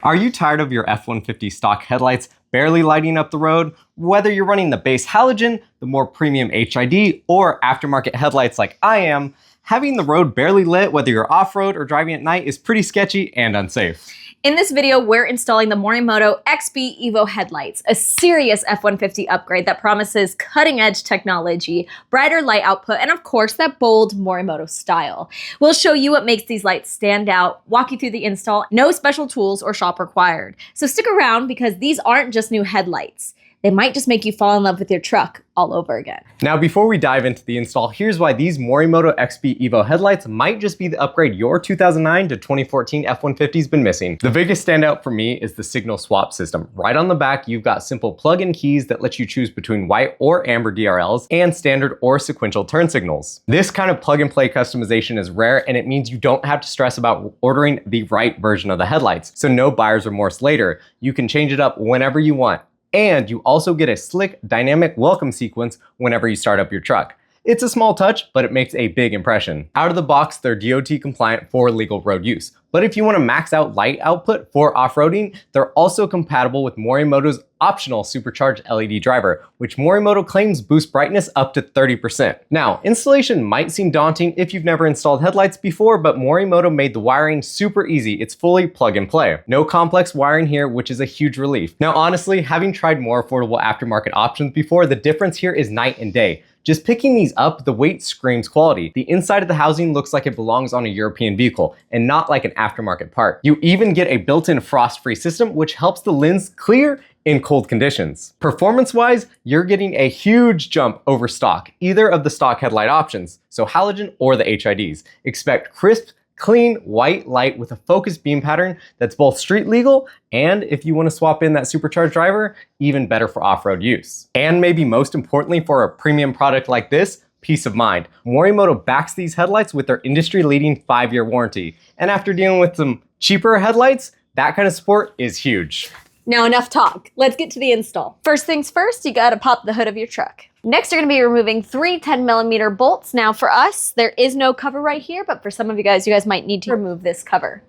Are you tired of your F-150 stock headlights barely lighting up the road? Whether you're running the base halogen, the more premium HID, or aftermarket headlights like I am, having the road barely lit whether you're off-road or driving at night is pretty sketchy and unsafe. In this video, we're installing the Morimoto XB Evo headlights, a serious F-150 upgrade that promises cutting-edge technology, brighter light output, and of course, that bold Morimoto style. We'll show you what makes these lights stand out, walk you through the install, no special tools or shop required. So stick around because these aren't just new headlights. They might just make you fall in love with your truck all over again. Now, before we dive into the install, here's why these Morimoto XB Evo headlights might just be the upgrade your 2009 to 2014 F-150's been missing. The biggest standout for me is the signal swap system. Right on the back, you've got simple plug-in keys that let you choose between white or amber DRLs and standard or sequential turn signals. This kind of plug-and-play customization is rare, and it means you don't have to stress about ordering the right version of the headlights, so no buyer's remorse later. You can change it up whenever you want. And you also get a slick, dynamic welcome sequence whenever you start up your truck. It's a small touch, but it makes a big impression. Out of the box, they're DOT compliant for legal road use. But if you want to max out light output for off-roading, they're also compatible with Morimoto's optional Supercharged LED Driver, which Morimoto claims boosts brightness up to 30%. Now, installation might seem daunting if you've never installed headlights before, but Morimoto made the wiring super easy. It's fully plug and play. No complex wiring here, which is a huge relief. Now, honestly, having tried more affordable aftermarket options before, the difference here is night and day. Just picking these up, the weight screams quality. The inside of the housing looks like it belongs on a European vehicle and not like an aftermarket part. You even get a built-in frost-free system, which helps the lens clear in cold conditions. Performance-wise, you're getting a huge jump over stock, either of the stock headlight options, so halogen or the HIDs. Expect crisp, clean white light with a focused beam pattern that's both street legal and, if you want to swap in that supercharged driver, even better for off-road use. And maybe most importantly for a premium product like this, peace of mind. Morimoto backs these headlights with their industry-leading 5-year warranty. And after dealing with some cheaper headlights, that kind of support is huge. Now enough talk, let's get to the install. First things first, you gotta pop the hood of your truck. Next, you're gonna be removing 3 10mm bolts. Now for us, there is no cover right here, but for some of you guys might need to remove this cover.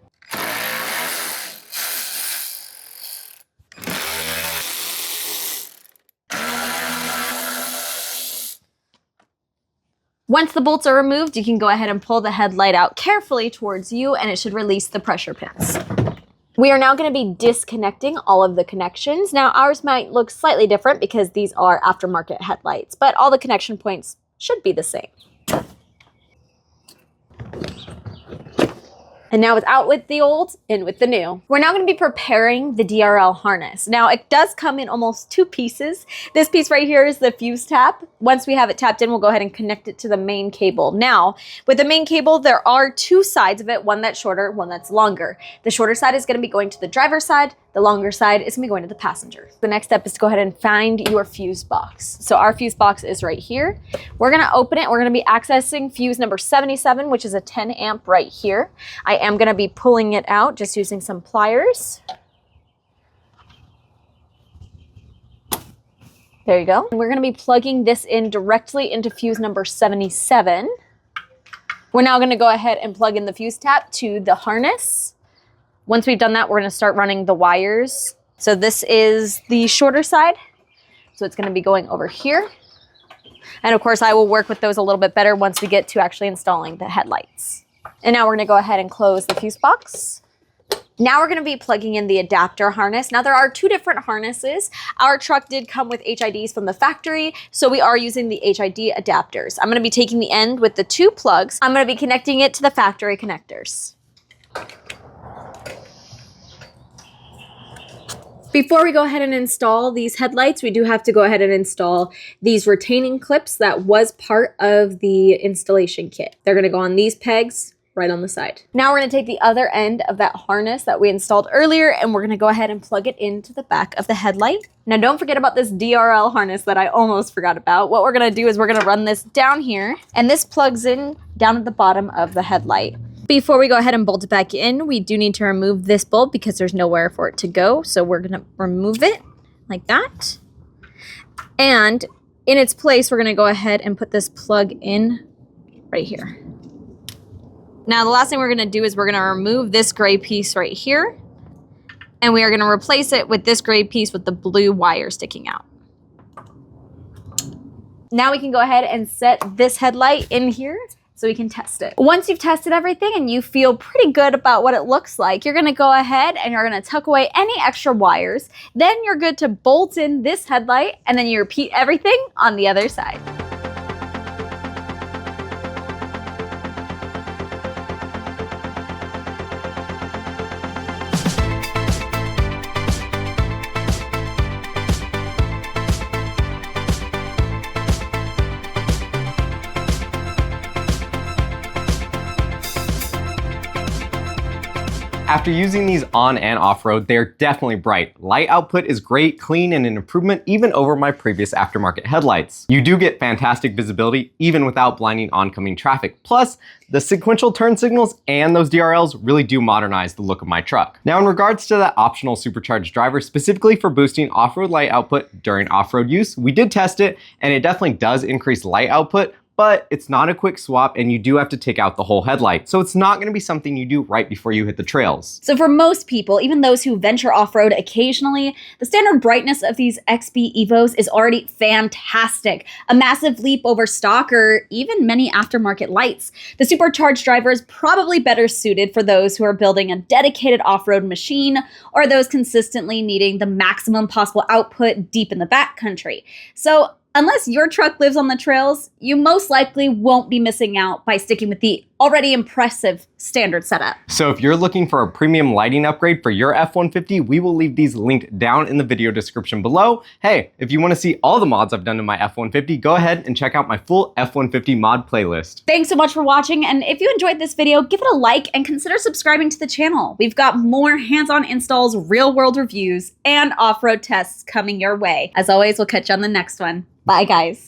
Once the bolts are removed, you can go ahead and pull the headlight out carefully towards you and it should release the pressure pins. We are now going to be disconnecting all of the connections. Now ours might look slightly different because these are aftermarket headlights, but all the connection points should be the same. And now it's out with the old, in with the new. We're now going to be preparing the DRL harness. Now it does come in almost 2 pieces. This piece right here is the fuse tap. Once we have it tapped in, we'll go ahead and connect it to the main cable. Now, with the main cable, there are 2 sides of it, one that's shorter, one that's longer. The shorter side is going to be going to the driver's side. The longer side is going to be going to the passenger. The next step is to go ahead and find your fuse box. So our fuse box is right here. We're going to open it. We're going to be accessing fuse number 77, which is a 10 amp right here. I am going to be pulling it out just using some pliers. There you go. We're going to be plugging this in directly into fuse number 77. We're now going to go ahead and plug in the fuse tap to the harness. Once we've done that, we're going to start running the wires. So this is the shorter side. So it's going to be going over here. And of course, I will work with those a little bit better once we get to actually installing the headlights. And now we're going to go ahead and close the fuse box. Now we're going to be plugging in the adapter harness. Now there are 2 different harnesses. Our truck did come with HIDs from the factory, so we are using the HID adapters. I'm going to be taking the end with the 2 plugs. I'm going to be connecting it to the factory connectors. Before we go ahead and install these headlights, we do have to go ahead and install these retaining clips that was part of the installation kit. They're going to go on these pegs right on the side. Now we're going to take the other end of that harness that we installed earlier and we're going to go ahead and plug it into the back of the headlight. Now don't forget about this DRL harness that I almost forgot about. What we're going to do is we're going to run this down here and this plugs in down at the bottom of the headlight. Before we go ahead and bolt it back in, we do need to remove this bulb because there's nowhere for it to go. So we're going to remove it like that. And in its place, we're going to go ahead and put this plug in right here. Now, the last thing we're going to do is we're going to remove this gray piece right here. And we are going to replace it with this gray piece with the blue wire sticking out. Now we can go ahead and set this headlight in here so we can test it. Once you've tested everything and you feel pretty good about what it looks like, you're gonna go ahead and you're gonna tuck away any extra wires. Then you're good to bolt in this headlight, and then you repeat everything on the other side. After using these on and off-road, they're definitely bright. Light output is great, clean, and an improvement even over my previous aftermarket headlights. You do get fantastic visibility even without blinding oncoming traffic. Plus, the sequential turn signals and those DRLs really do modernize the look of my truck. Now, in regards to that optional supercharged driver, specifically for boosting off-road light output during off-road use, we did test it, and it definitely does increase light output, but it's not a quick swap and you do have to take out the whole headlight. So it's not gonna be something you do right before you hit the trails. So for most people, even those who venture off-road occasionally, the standard brightness of these XB Evos is already fantastic. A massive leap over stock or even many aftermarket lights. The supercharged driver is probably better suited for those who are building a dedicated off-road machine or those consistently needing the maximum possible output deep in the backcountry. So unless your truck lives on the trails, you most likely won't be missing out by sticking with the already impressive standard setup. So if you're looking for a premium lighting upgrade for your F-150, we will leave these linked down in the video description below. Hey, if you want to see all the mods I've done to my F-150, go ahead and check out my full F-150 mod playlist. Thanks so much for watching, and if you enjoyed this video, give it a like and consider subscribing to the channel. We've got more hands-on installs, real-world reviews, and off-road tests coming your way. As always, we'll catch you on the next one. Bye, guys.